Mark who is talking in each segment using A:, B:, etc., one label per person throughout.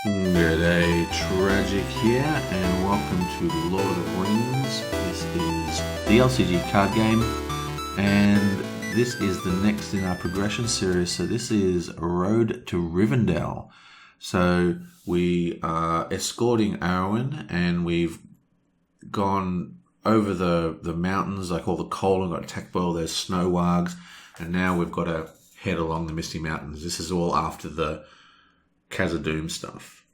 A: G'day, Tragic here, and welcome to Lord of the Rings. This is the LCG card game, and this is the next in our progression series. So this is Road to Rivendell. So we are escorting Arwen, and we've gone over the mountains, like all the coal, and got attacked by all those snow wargs, and now we've got to head along the Misty Mountains. This is all after the Khazad-dûm stuff.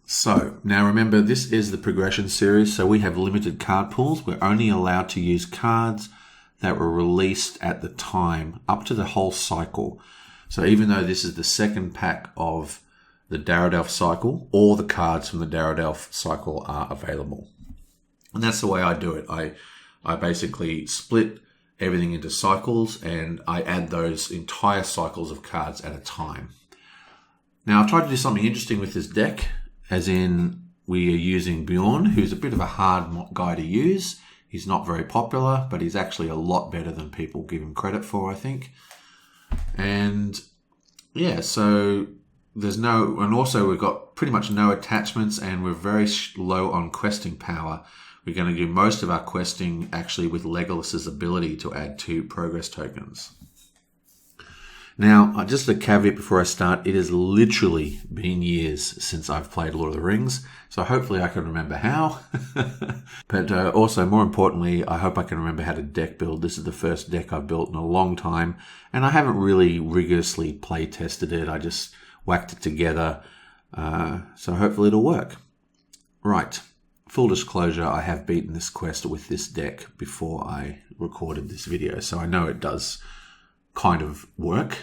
A: So, now remember, this is the progression series, so we have limited card pools. We're only allowed to use cards that were released at the time, up to the whole cycle. So even though this is the second pack of the Darodelf cycle, all the cards from the Darodelf cycle are available. And that's the way I do it. I basically split everything into cycles, and I add those entire cycles of cards at a time. Now, I've tried to do something interesting with this deck, as in we are using Bjorn, who's a bit of a hard guy to use. He's not very popular, but he's actually a lot better than people give him credit for, I think. And yeah, so there's no, and also we've got pretty much no attachments, and we're very low on questing power. We're going to do most of our questing actually with Legolas's ability to add 2 progress tokens. Now, just a caveat before I start, it has literally been years since I've played Lord of the Rings, so hopefully I can remember how. But also, more importantly, I hope I can remember how to deck build. This is the first deck I've built in a long time, and I haven't really rigorously play tested it. I just whacked it together, so hopefully it'll work. Right, full disclosure, I have beaten this quest with this deck before I recorded this video, so I know it does kind of work,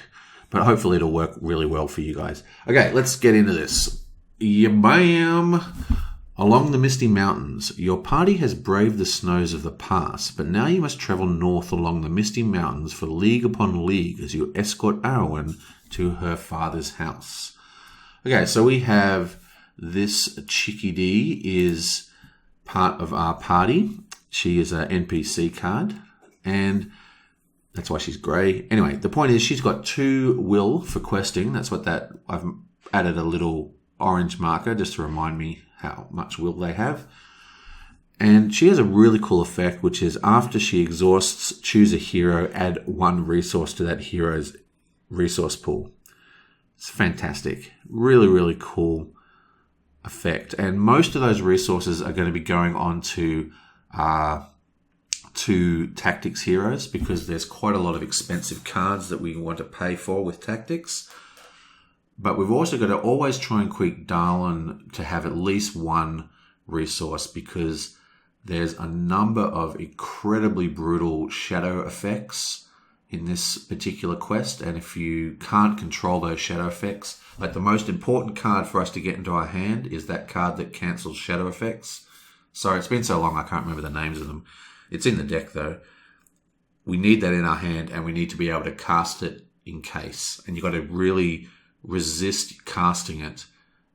A: but hopefully it'll work really well for you guys. Okay, let's get into this. Yabam! Along the Misty Mountains, your party has braved the snows of the past, but now you must travel north along the Misty Mountains for league upon league as you escort Arwen to her father's house. Okay, so we have this Chickadee is part of our party. She is an NPC card, and that's why she's grey. Anyway, the point is she's got 2 will for questing. That's what that, I've added a little orange marker just to remind me how much will they have. And she has a really cool effect, which is after she exhausts, choose a hero, add 1 resource to that hero's resource pool. It's fantastic. Really, really cool effect. And most of those resources are going to be going on to tactics heroes, because there's quite a lot of expensive cards that we want to pay for with tactics. But we've also got to always try and quick Darlin to have at least 1 resource, because there's a number of incredibly brutal shadow effects in this particular quest, and if you can't control those shadow effects, like the most important card for us to get into our hand is that card that cancels shadow effects. Sorry, it's been so long I can't remember the names of them. It's in the deck though. We need that in our hand, and we need to be able to cast it in case. And you've got to really resist casting it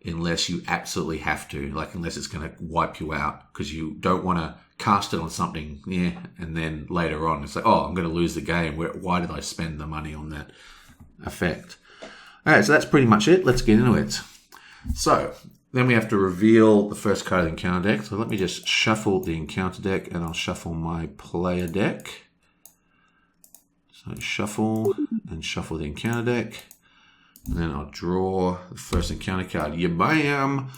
A: unless you absolutely have to, like unless it's going to wipe you out, because you don't want to cast it on something, and then later on it's like, oh, I'm going to lose the game. Why did I spend the money on that effect? Alright, so that's pretty much it. Let's get into it. So then we have to reveal the first card of the encounter deck. So let me just shuffle the encounter deck, and I'll shuffle my player deck. So shuffle and shuffle the encounter deck. And then I'll draw the first encounter card. Yabam!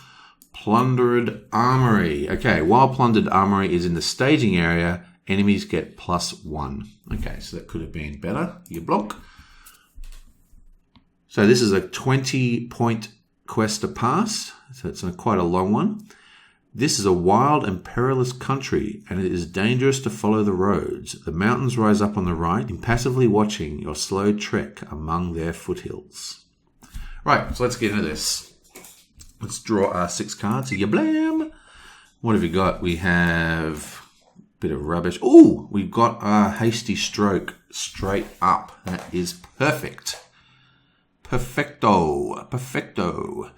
A: Plundered Armory. Okay, while Plundered Armory is in the staging area, enemies get +1. Okay, so that could have been better. You block. So this is a 20-point quest to pass. So it's quite a long one. This is a wild and perilous country, and it is dangerous to follow the roads. The mountains rise up on the right, impassively watching your slow trek among their foothills. Right, so let's get into this. Let's draw our 6 cards. Yablam! What have we got? We have a bit of rubbish. Oh, we've got a hasty stroke straight up. That is perfect. Perfecto. Perfecto.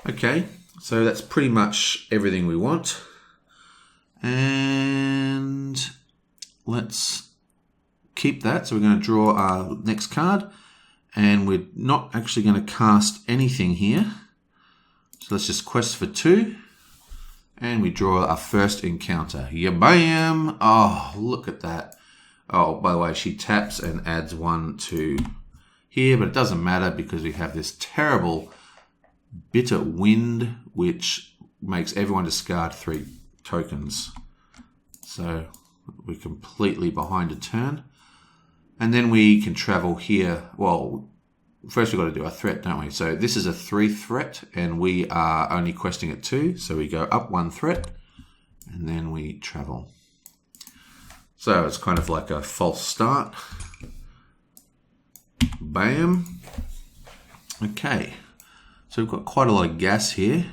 A: Okay, so that's pretty much everything we want. And let's keep that. So we're going to draw our next card. And we're not actually going to cast anything here. So let's just quest for 2. And we draw our first encounter. Yabam! Oh, look at that. Oh, by the way, she taps and adds 1 to here, but it doesn't matter because we have this terrible bitter wind, which makes everyone discard 3 tokens. So we're completely behind a turn. And then we can travel here. Well, first we've got to do our threat, don't we? So this is a 3 threat, and we are only questing at 2. So we go up 1 threat, and then we travel. So it's kind of like a false start. Bam. Okay. So we've got quite a lot of gas here.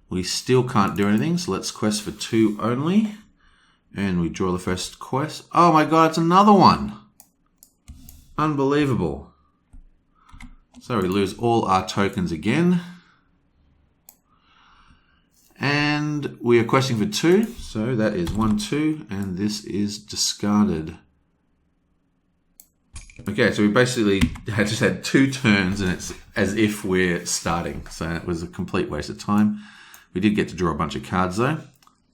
A: We still can't do anything, so let's quest for 2 only. And we draw the first quest. Oh my god, it's another one! Unbelievable. So we lose all our tokens again. And we are questing for 2. So that is 1, 2, and this is discarded. Okay, so we basically just had 2 turns, and it's as if we're starting. So it was a complete waste of time. We did get to draw a bunch of cards though.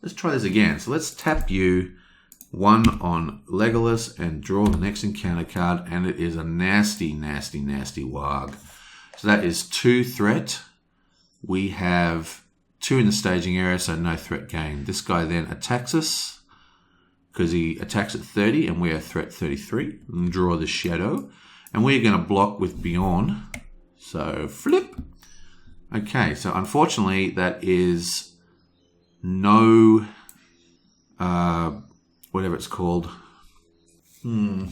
A: Let's try this again. So let's tap you 1 on Legolas and draw the next encounter card, and it is a nasty, nasty, nasty warg. So that is 2 threat. We have 2 in the staging area, so no threat gain. This guy then attacks us because he attacks at 30 and we are threat 33. And draw the shadow. And we're going to block with Beyond. So flip. Okay, so unfortunately that is no... whatever it's called. You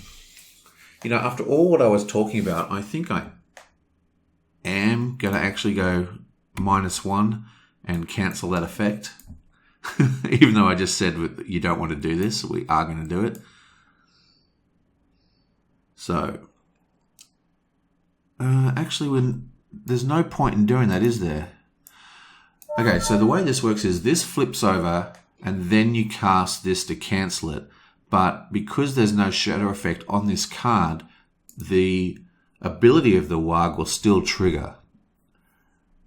A: know, after all what I was talking about, I think I am going to actually go -1 and cancel that effect. Even though I just said you don't want to do this, we are going to do it. So, actually, there's no point in doing that, is there? Okay, so the way this works is this flips over and then you cast this to cancel it. But because there's no shadow effect on this card, the ability of the warg will still trigger.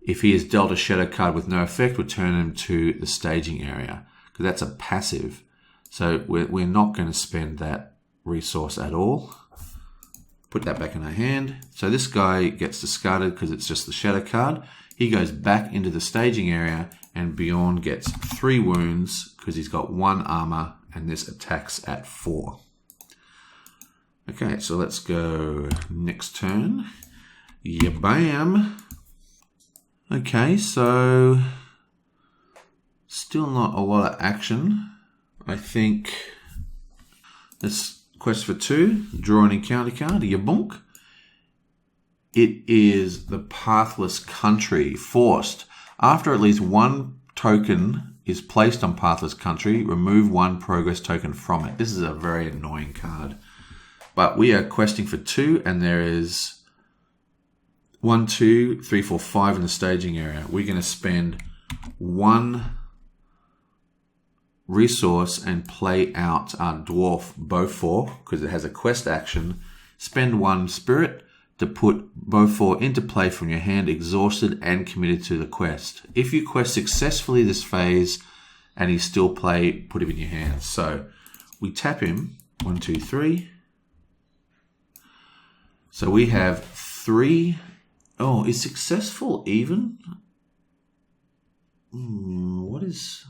A: If he has dealt a shadow card with no effect, we'll turn him to the staging area, because that's a passive. So we're not going to spend that resource at all. Put that back in our hand. So this guy gets discarded because it's just the shadow card. He goes back into the staging area, and Bjorn gets 3 wounds because he's got 1 armor, and this attacks at 4. Okay, so let's go next turn. Yabam! Okay, so still not a lot of action. I think let's quest for 2, draw an encounter card, yabunk. It is the Pathless Country, forced. After at least 1 token is placed on Pathless Country, remove 1 progress token from it. This is a very annoying card. But we are questing for 2, and there is 1, 2, 3, 4, 5 in the staging area. We're going to spend 1 resource and play out our dwarf Beaufort, because it has a quest action. Spend 1 spirit to put Beaufort into play from your hand, exhausted and committed to the quest. If you quest successfully this phase and he's still play, put him in your hands. So we tap him, 1, 2, 3. So we have 3. Oh, is successful even? What is...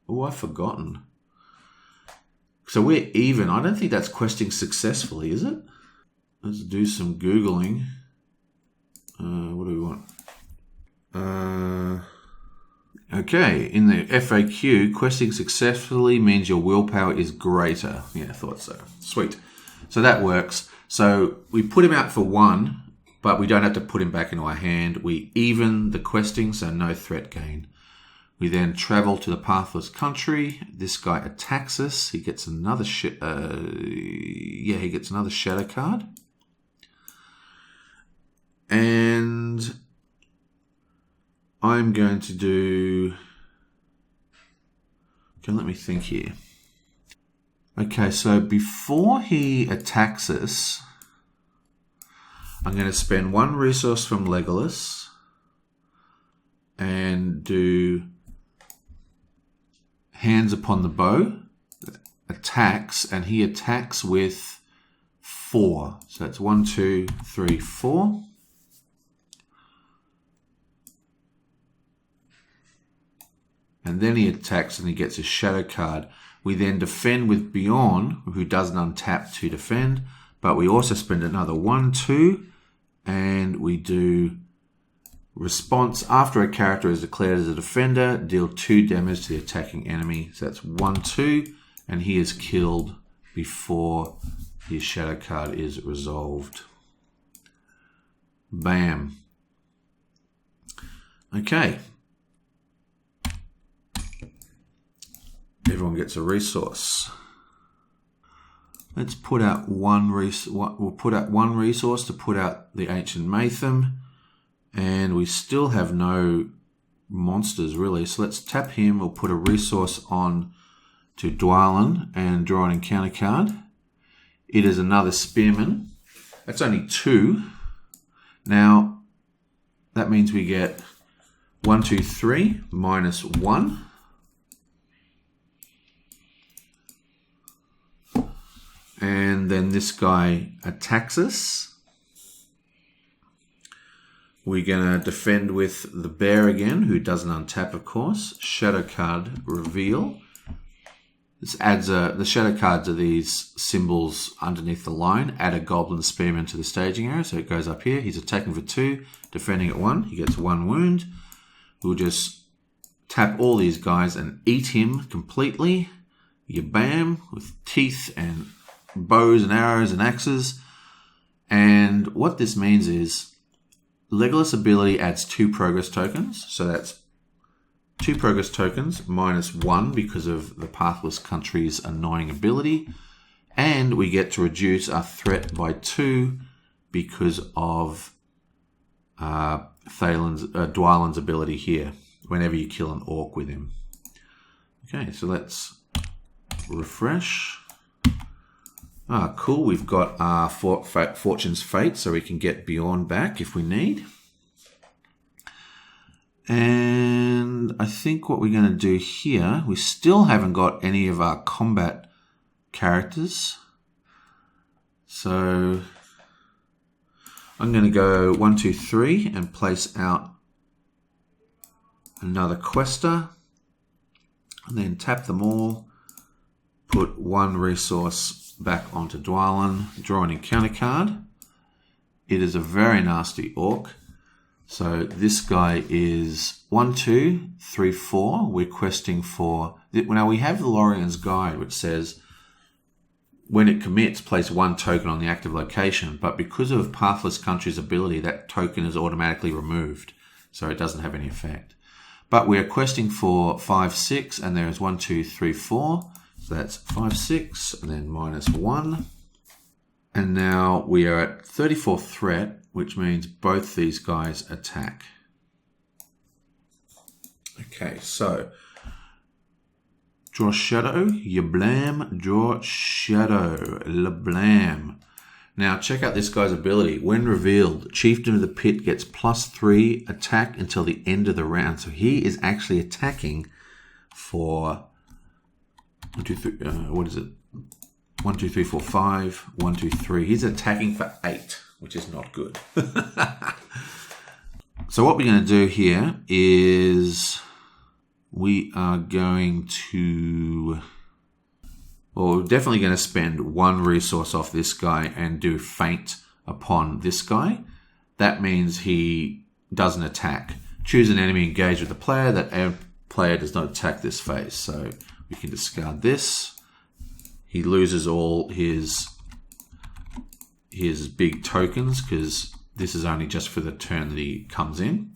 A: Oh, I've forgotten. So we're even. I don't think that's questing successfully, is it? Let's do some Googling. What do we want? Okay, in the FAQ, questing successfully means your willpower is greater. Yeah, I thought so. Sweet. So that works. So we put him out for 1, but we don't have to put him back into our hand. We even the questing, so no threat gain. We then travel to the Pathless Country. This guy attacks us. He gets another he gets another shadow card. And I'm going to do... Okay, let me think here. Okay, so before he attacks us, I'm going to spend 1 resource from Legolas and do hands upon the bow, attacks, and he attacks with 4. So that's 1, 2, 3, 4. And then he attacks and he gets a shadow card. We then defend with Bjorn, who doesn't untap to defend, but we also spend another 1, 2, and we do response. After a character is declared as a defender, deal 2 damage to the attacking enemy. So that's 1, 2, and he is killed before his shadow card is resolved. Bam. Okay. Everyone gets a resource. Let's put out one we'll put out one resource to put out the Ancient Matham, and we still have no monsters really. So let's tap him. We'll put a resource on to Dwalin and draw an encounter card. It is another Spearman. That's only 2. Now that means we get 1, 2, 3 minus 1. And then this guy attacks us. We're going to defend with the bear again, who doesn't untap, of course. Shadow card reveal. This adds the shadow cards are these symbols underneath the line. Add a goblin spearman to the staging area, so it goes up here. He's attacking for 2, defending at 1. He gets 1 wound. We'll just tap all these guys and eat him completely. You bam, with teeth and bows and arrows and axes. And what this means is Legolas ability adds 2 progress tokens. So that's 2 progress tokens minus 1 because of the Pathless Country's annoying ability. And we get to reduce our threat by 2 because of Dwalin's ability here, whenever you kill an orc with him. Okay, so let's refresh. Ah, cool. We've got our Fortune's Fate, so we can get Bjorn back if we need. And I think what we're going to do here, we still haven't got any of our combat characters. So I'm going to go 1, 2, 3 and place out another quester. And then tap them all. Put 1 resource back onto Dwalin, draw an encounter card. It is a very nasty orc. So this guy is 1, 2, 3, 4. We're questing for... Now we have the Lorien's Guide, which says when it commits, place 1 token on the active location. But because of Pathless Country's ability, that token is automatically removed. So it doesn't have any effect. But we are questing for 5, 6, and there is 1, 2, 3, 4. So that's 5, 6, and then minus 1. And now we are at 34 threat, which means both these guys attack. Okay, so draw shadow, you blam, draw shadow, le blam. Now check out this guy's ability. When revealed, Chieftain of the Pit gets +3 attack until the end of the round. So he is actually attacking for 1, 2, 3, what is it? 1, 2, 3, 4, 5. 1, 2, 3. He's attacking for 8, which is not good. So what we're going to do here is we are going to... Well, we're definitely going to spend 1 resource off this guy and do feint upon this guy. That means he doesn't attack. Choose an enemy engaged with the player. That player does not attack this phase. So we can discard this. He loses all his big tokens because this is only just for the turn that he comes in.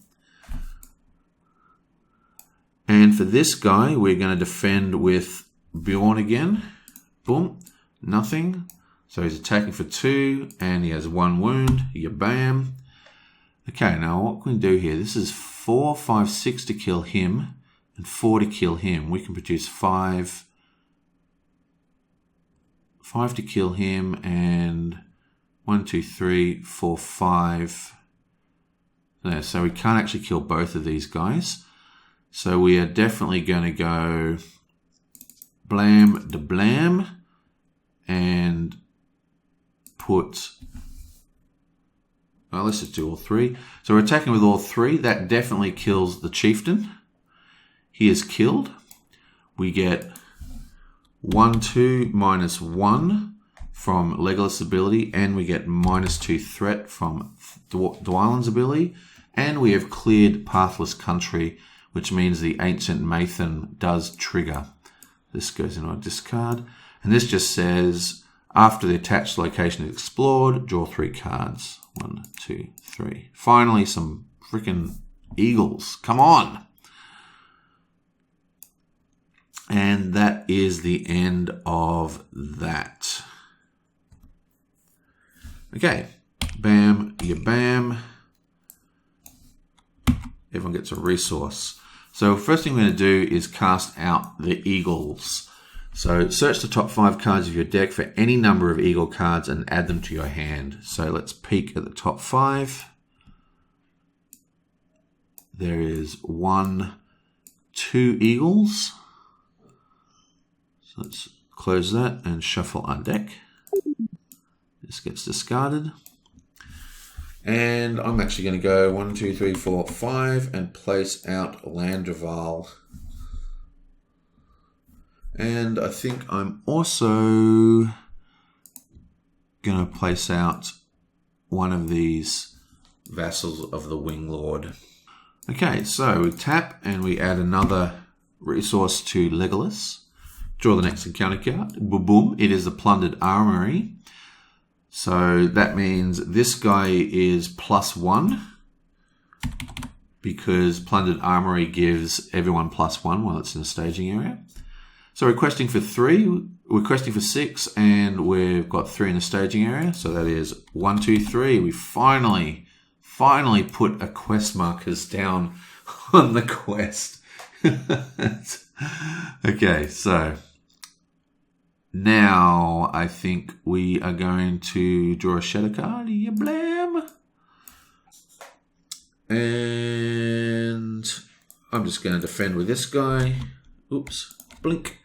A: And for this guy, we're going to defend with Bjorn again. Boom, nothing. So he's attacking for 2 and he has 1 wound. You bam. Okay, now what can we do here? This is 4, 5, 6 to kill him and 4 to kill him. We can produce 5 to kill him and 1, 2, 3, 4, 5. There, so we can't actually kill both of these guys. So we are definitely going to go blam de blam and put... Well, let's just do all three. So we're attacking with all three. That definitely kills the chieftain. He is killed. We get 1/2 -1 from Legolas' ability, and we get -2 threat from Dwyn's ability, and we have cleared Pathless Country, which means the Ancient Mathan does trigger. This goes in our discard, and this just says, after the attached location is explored, draw 3 cards. 1, 2, 3. Finally, some freaking eagles. Come on! And that is the end of that. Okay, bam, ya bam. Everyone gets a resource. So first thing we're going to do is cast out the eagles. So search the top 5 cards of your deck for any number of eagle cards and add them to your hand. So let's peek at the top 5. There is 1, 2 eagles. So let's close that and shuffle our deck. This gets discarded. And I'm actually going to go 1, 2, 3, 4, 5 and place out Rivendell. And I think I'm also going to place out one of these vassals of the Wing Lord. Okay, so we tap and we add another resource to Legolas. Draw the next encounter card. Boom, boom. It is the Plundered Armory. So that means this guy is +1 because Plundered Armory gives everyone +1 while it's in the staging area. So we're questing for 3, we're questing for 6, and we've got 3 in the staging area. So that is 1, 2, 3. We finally put a quest markers down on the quest. Okay, so now I think we are going to draw a shadow card. Yeah, blam. And I'm just going to defend with this guy. Oops, blink.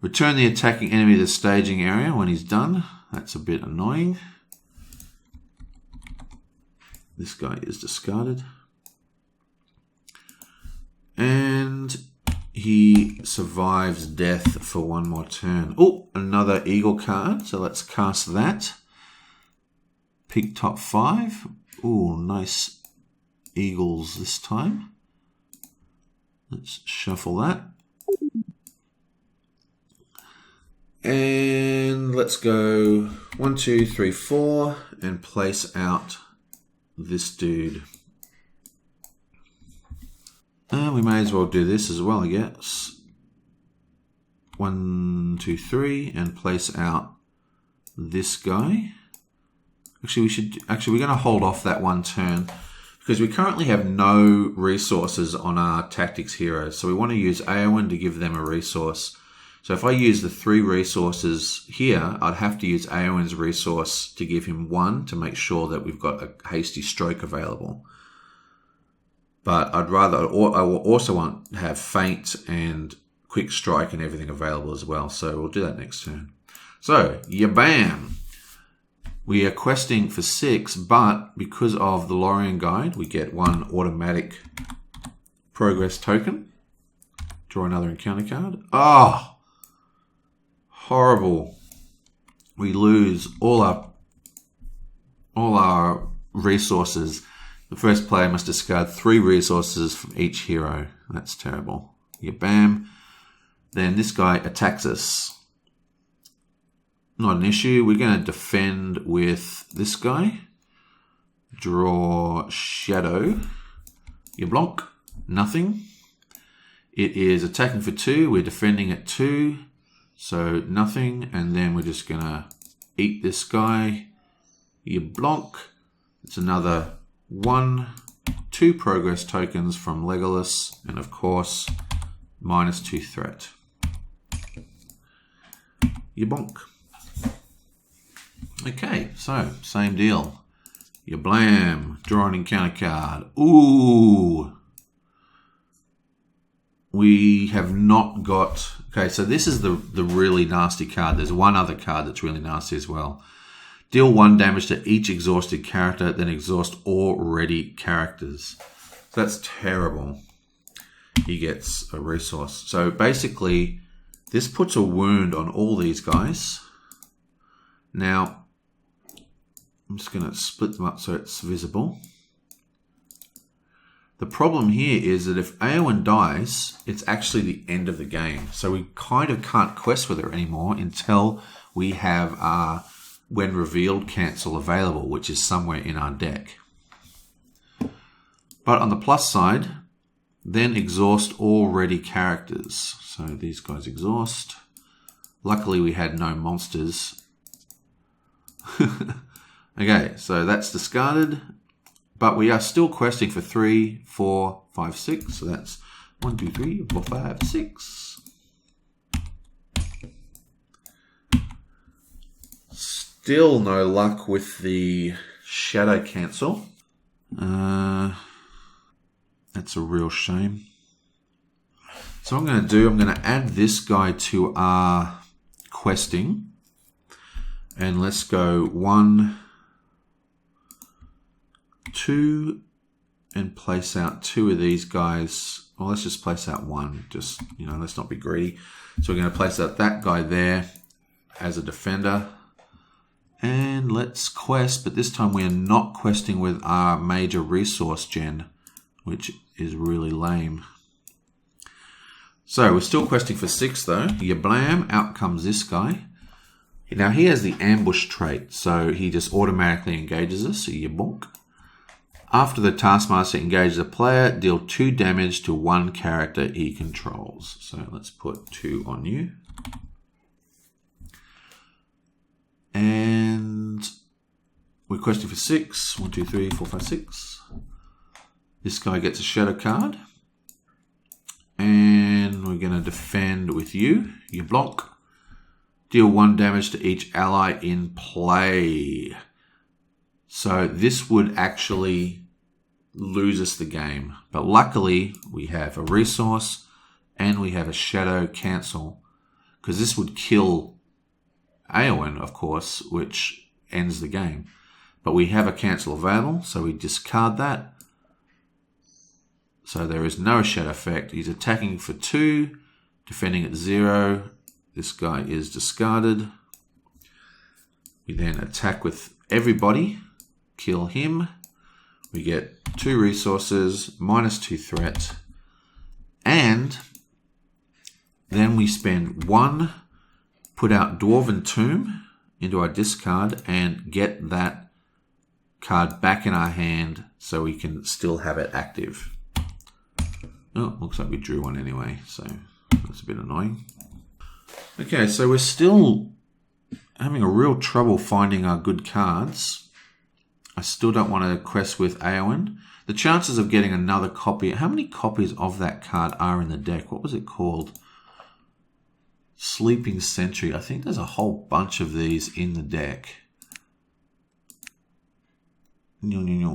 A: Return the attacking enemy to the staging area when he's done. That's a bit annoying. This guy is discarded. And he survives death for 1 more turn. Oh, another eagle card. So let's cast that. Pick top 5. Oh, nice eagles this time. Let's shuffle that. And let's go 1, 2, 3, 4 and place out this dude. We may as well do this as well, I guess. 1, 2, 3 and place out this guy. Actually, we're going to hold off that 1 turn because we currently have no resources on our tactics heroes. So we want to use Eowyn to give them a resource. So if I use the 3 resources here, I'd have to use Eowyn's resource to give him 1 to make sure that we've got a hasty stroke available. But I will also want to have feint and quick strike and everything available as well. So we'll do that next turn. So, yabam! We are questing for 6, but because of the Lorien Guide, we get 1 automatic progress token. Draw another encounter card. Oh! Horrible. We lose all our resources. The first player must discard 3 resources from each hero. That's terrible. Yeah, bam. Then this guy attacks us. Not an issue. We're going to defend with this guy. Draw Shadow. You blonk. Nothing. It is attacking for 2. We're defending at 2. So nothing. And then we're just going to eat this guy. You blonk. It's another 1, 2 progress tokens from Legolas. And of course, -2 threat. You bonk. Okay, so same deal. You blam. Draw an encounter card. Ooh. We have not got... Okay, so this is the really nasty card. There's one other card that's really nasty as well. Deal 1 damage to each exhausted character, then exhaust all ready characters. So that's terrible. He gets a resource. So basically, this puts a wound on all these guys. Now, I'm just going to split them up so it's visible. The problem here is that if Eowyn dies, it's actually the end of the game. So we kind of can't quest with her anymore until we have our when revealed cancel available, which is somewhere in our deck. But on the plus side, then exhaust all ready characters. So these guys exhaust. Luckily we had no monsters. Okay, so that's discarded. But we are still questing for 3, 4, 5, 6. So that's 1, 2, 3, 4, 5, 6. Still no luck with the shadow cancel. That's a real shame. So what I'm going to do, I'm going to add this guy to our questing. And let's go 1, 2, and place out 2 of these guys. Well, let's just place out 1. Just, let's not be greedy. So we're going to place out that guy there as a defender. And let's quest, but this time we are not questing with our major resource gen, which is really lame. So we're still questing for 6 though. You blam, out comes this guy. Now he has the ambush trait, so he just automatically engages us, so you bonk. After the Taskmaster engages a player, deal 2 damage to 1 character he controls. So let's put 2 on you. And we're questing for 6. 1, 2, 3, 4, 5, 6. This guy gets a shadow card. And we're going to defend with you. You block. Deal 1 damage to each ally in play. So this would actually lose us the game. But luckily, we have a resource and we have a shadow cancel. Because this would kill Eowyn, of course, which ends the game. But we have a cancel available, so we discard that. So there is no shadow effect. He's attacking for 2, defending at 0. This guy is discarded. We then attack with everybody, kill him. We get 2 resources, -2 threat. And then we spend 1, put out Dwarven Tomb into our discard and get that card back in our hand so we can still have it active. Oh, looks like we drew one anyway, so that's a bit annoying. Okay, so we're still having a real trouble finding our good cards. I still don't want to quest with Eowyn. The chances of getting another copy... How many copies of that card are in the deck? What was it called? Sleeping Sentry. I think there's a whole bunch of these in the deck.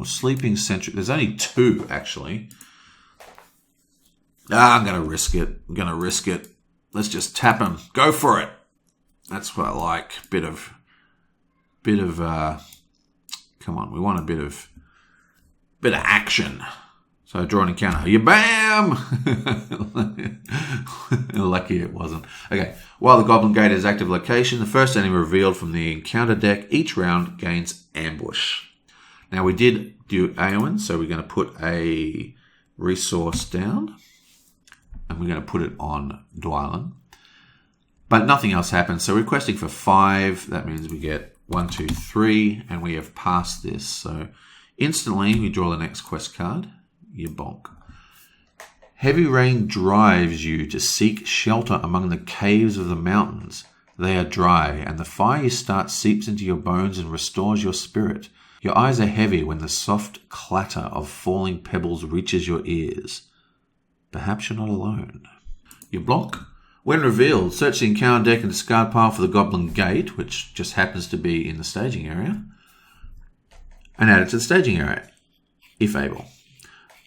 A: Sleeping Sentry. There's only 2, actually. I'm going to risk it. Let's just tap him. Go for it. That's what I like. Bit of come on, we want a bit of action. So draw an encounter. You bam! Lucky it wasn't. Okay. While the Goblin Gate is active location, the first enemy revealed from the encounter deck each round gains ambush. Now we did do Eowyn, so we're going to put a resource down. And we're going to put it on Dwylin. But nothing else happens. So we're questing for 5. That means we get 1, 2, 3. And we have passed this. So instantly we draw the next quest card. You bonk. Heavy rain drives you to seek shelter among the caves of the mountains. They are dry, and the fire you start seeps into your bones and restores your spirit. Your eyes are heavy when the soft clatter of falling pebbles reaches your ears. Perhaps you're not alone. You block. When revealed, search the encounter deck and discard pile for the Goblin Gate, which just happens to be in the staging area. and add it to the staging area, if able.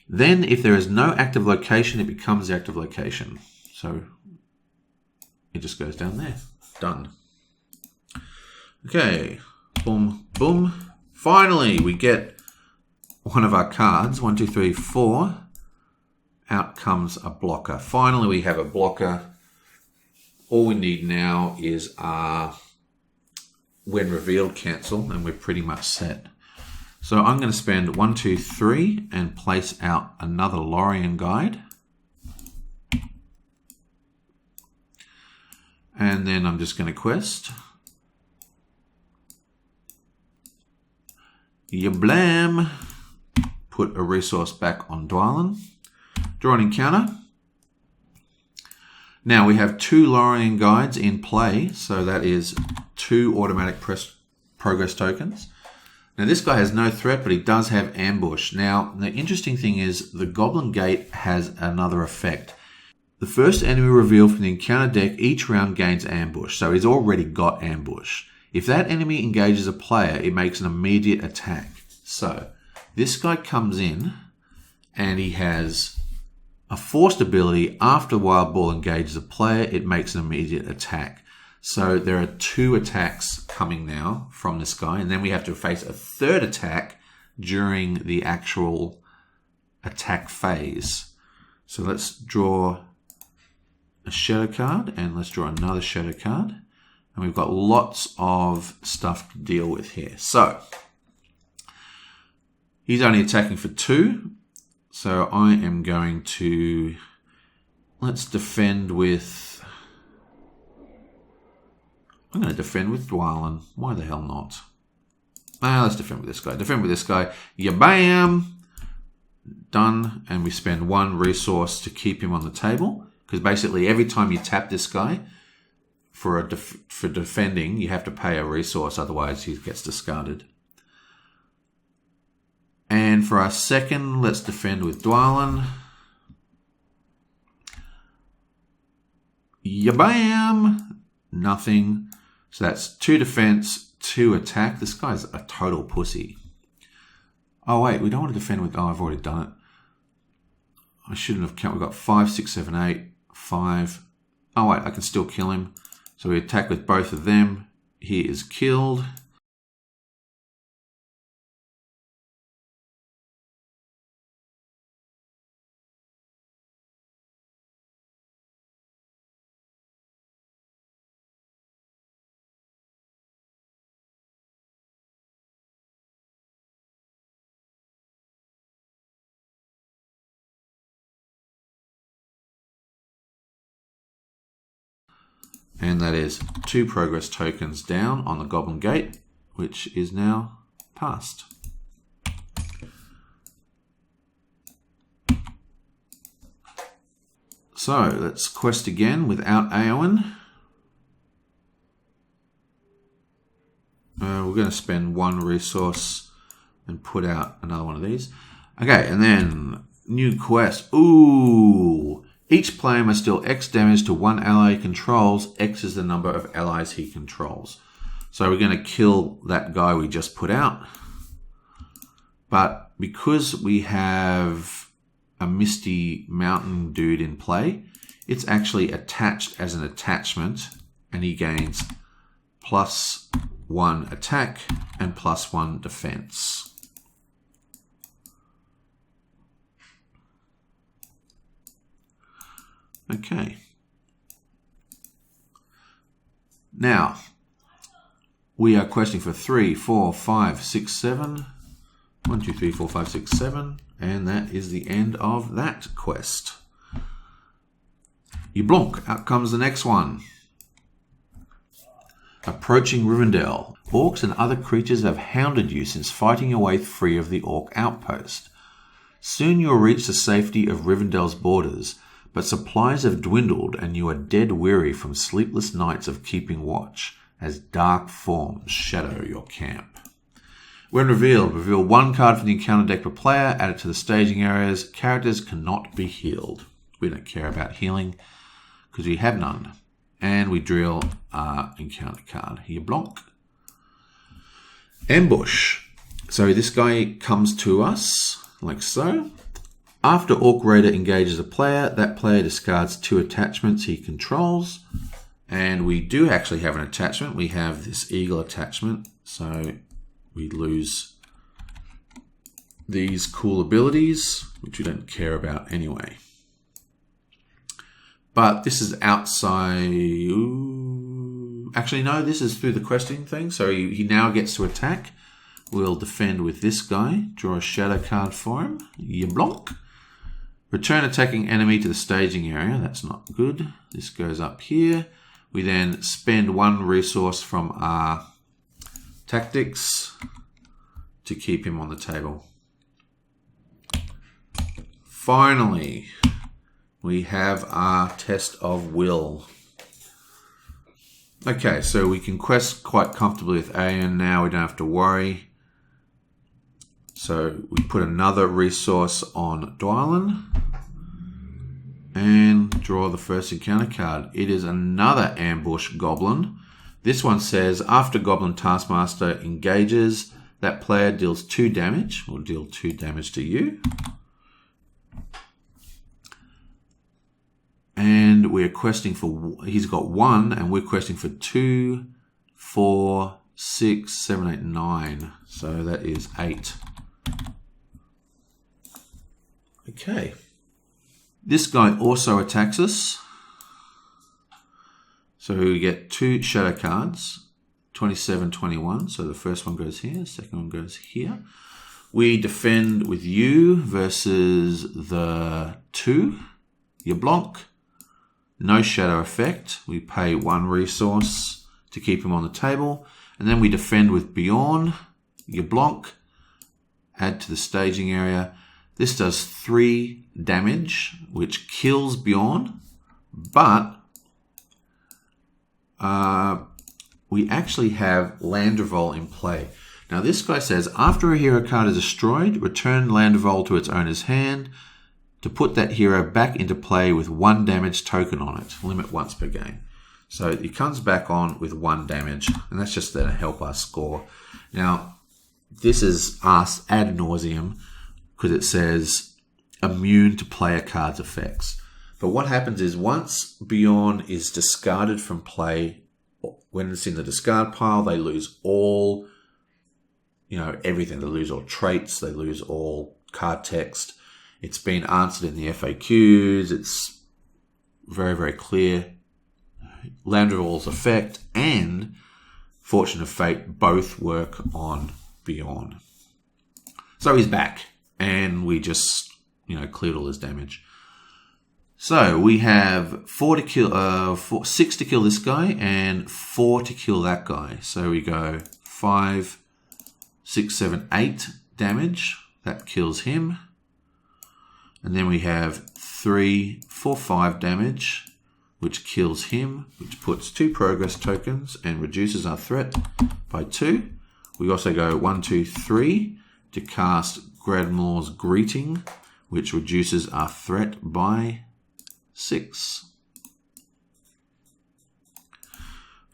A: Then, if there is no active location, it becomes the active location. So it just goes down there. Done. Okay. Boom, boom. Finally, we get one of our cards. 1, 2, 3, 4. Out comes a blocker. Finally, we have a blocker. All we need now is our when revealed cancel, and we're pretty much set. So I'm going to spend 1, 2, 3 and place out another Lorien Guide. And then I'm just going to quest. Yablam. Put a resource back on Dwalin. Draw an encounter. Now we have 2 Lorien Guides in play, so that is 2 automatic progress tokens. Now this guy has no threat, but he does have ambush. Now the interesting thing is the Goblin Gate has another effect. The first enemy revealed from the encounter deck each round gains ambush, so he's already got ambush. If that enemy engages a player, it makes an immediate attack. So this guy comes in and he has a forced ability. After Wild Ball engages a player, it makes an immediate attack. So there are 2 attacks coming now from this guy, and then we have to face a 3rd attack during the actual attack phase. So let's draw a shadow card, and let's draw another shadow card. And we've got lots of stuff to deal with here. So he's only attacking for 2. So I am going to, let's defend with, I'm going to defend with Dwalin. Why the hell not? Let's defend with this guy. Defend with this guy. Yabam! Done. And we spend 1 resource to keep him on the table. Because basically every time you tap this guy for defending, you have to pay a resource. Otherwise he gets discarded. And for our second, let's defend with Dwalin. Yabam! Nothing. So that's 2 defense, 2 attack. This guy's a total pussy. Oh, wait, we don't want to defend with... Oh, I've already done it. I shouldn't have counted. We've got 5, 6, 7, 8, 5. Oh, wait, I can still kill him. So we attack with both of them. He is killed. And that is 2 progress tokens down on the Goblin Gate, which is now passed. So let's quest again without Eowyn. We're going to spend 1 resource and put out another one of these. Okay, and then new quest. Ooh! Each player must deal X damage to 1 ally he controls. X is the number of allies he controls. So we're going to kill that guy we just put out. But because we have a Misty Mountain dude in play, it's actually attached as an attachment, and he gains +1 attack and +1 defense. Okay. Now, we are questing for 3, 4, 5, 6, 7. 1, 2, 3, 4, 5, 6, 7. And that is the end of that quest. You blonk. Out comes the next one. Approaching Rivendell. Orcs and other creatures have hounded you since fighting your way free of the Orc outpost. Soon you will reach the safety of Rivendell's borders, but supplies have dwindled and you are dead weary from sleepless nights of keeping watch, as dark forms shadow your camp. When revealed, reveal 1 card from the encounter deck per player, add it to the staging areas. Characters cannot be healed. We don't care about healing because we have none. And we drill our encounter card. Here, Blanc. Ambush. So this guy comes to us like so. After Orc Raider engages a player, that player discards 2 attachments he controls. And we do actually have an attachment. We have this eagle attachment. So we lose these cool abilities, which we don't care about anyway. But this is outside. Ooh. Actually, no, this is through the questing thing. So he now gets to attack. We'll defend with this guy. Draw a shadow card for him. Yablock. Return attacking enemy to the staging area. That's not good. This goes up here. We then spend 1 resource from our tactics to keep him on the table. Finally, we have our test of will. Okay, so we can quest quite comfortably with Aeon now. We don't have to worry. So we put another resource on Dwylin and draw the first encounter card. It is another ambush goblin. This one says, after Goblin Taskmaster engages, that player deals 2 damage. We'll deal 2 damage to you. And we're questing for, he's got 1, and we're questing for 2, 4, 6, 7, 8, 9. So that is 8. Okay. This guy also attacks us. So we get 2 shadow cards, 27, 21. So the first one goes here, the second one goes here. We defend with you versus the 2. Yablock. No shadow effect. We pay 1 resource to keep him on the table. And then we defend with Bjorn. Yablock. Add to the staging area. This does 3 damage, which kills Bjorn. But we actually have Landrevol in play. Now this guy says, after a hero card is destroyed, return Landrevol to its owner's hand to put that hero back into play with 1 damage token on it. Limit once per game. So it comes back on with 1 damage, and that's just to help us score. Now, this is asked ad nauseum because it says immune to player card's effects. But what happens is once Bjorn is discarded from play, when it's in the discard pile, they lose all, everything. They lose all traits. They lose all card text. It's been answered in the FAQs. It's very, very clear. Landrevol's effect and Fortune of Fate both work on Bjorn. So he's back, and we just, cleared all his damage. So we have 4 to kill, 6 to kill this guy, and 4 to kill that guy. So we go 5, 6, 7, 8 damage. That kills him. And then we have 3, 4, 5 damage, which kills him, which puts 2 progress tokens and reduces our threat by 2. We also go 1, 2, 3 to cast Gradmore's Greeting, which reduces our threat by 6.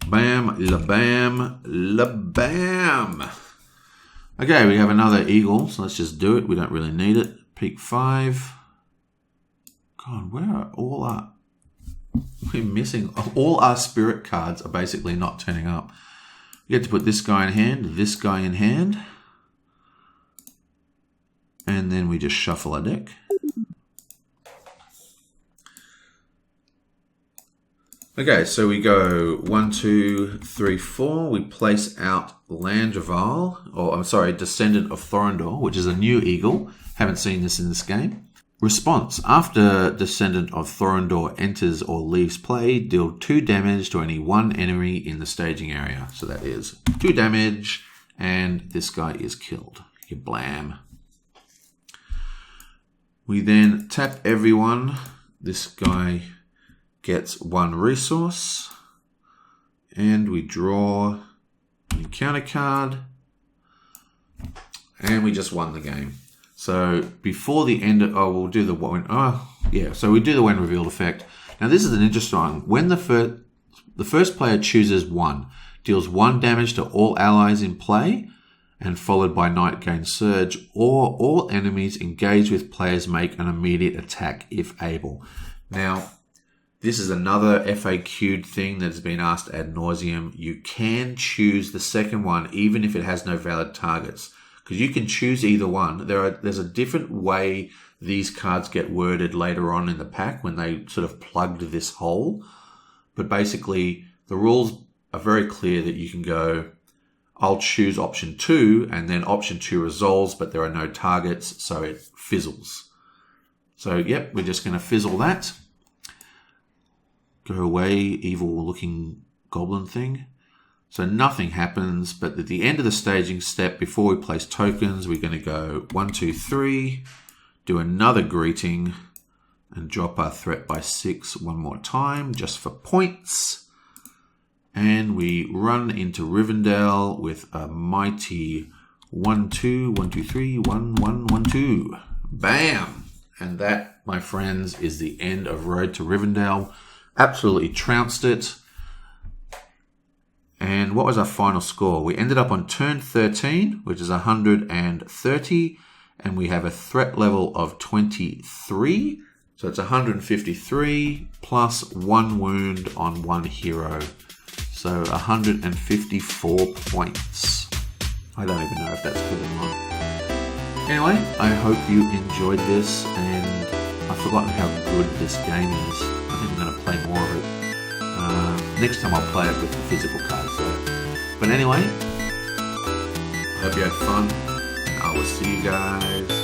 A: Bam, la bam, la bam. Okay, we have another eagle, so let's just do it. We don't really need it. Peak 5. God, where are all our... We're missing... All our spirit cards are basically not turning up. You get to put this guy in hand, this guy in hand. And then we just shuffle our deck. Okay, so we go 1, 2, 3, 4. We place out Landreval, or I'm sorry, Descendant of Thorondor, which is a new eagle. Haven't seen this in this game. Response. After Descendant of Thorondor enters or leaves play, deal 2 damage to any 1 enemy in the staging area. So that is 2 damage, and this guy is killed. You blam. We then tap everyone. This guy gets 1 resource, and we draw an encounter card, and we just won the game. So before the end of, we'll do the when, so we do the when revealed effect. Now this is an interesting one. When the first player chooses 1, deals 1 damage to all allies in play, and followed by Night Gain Surge, or all enemies engaged with players make an immediate attack if able. Now, this is another FAQ'd thing that's been asked ad nauseum. You can choose the second one even if it has no valid targets, because you can choose either one. There's a different way these cards get worded later on in the pack when they sort of plugged this hole. But basically, the rules are very clear that you can go, I'll choose option 2, and then option 2 resolves, but there are no targets, so it fizzles. So, yep, we're just going to fizzle that. Go away, evil-looking goblin thing. So nothing happens, but at the end of the staging step, before we place tokens, we're going to go 1, 2, 3, do another greeting, and drop our threat by 6 one more time, just for points. And we run into Rivendell with a mighty 1, 2, 1, 2, 3, 1, 1, 1, 2. Bam! And that, my friends, is the end of Road to Rivendell. Absolutely trounced it. And what was our final score? We ended up on turn 13, which is 130, and we have a threat level of 23. So it's 153 plus 1 wound on 1 hero. So 154 points. I don't even know if that's good or not. Anyway, I hope you enjoyed this, and I've forgotten how good this game is. I think I'm going to play more of it. Next time I'll play it with the physical cards though. But anyway, I hope you had fun, and I will see you guys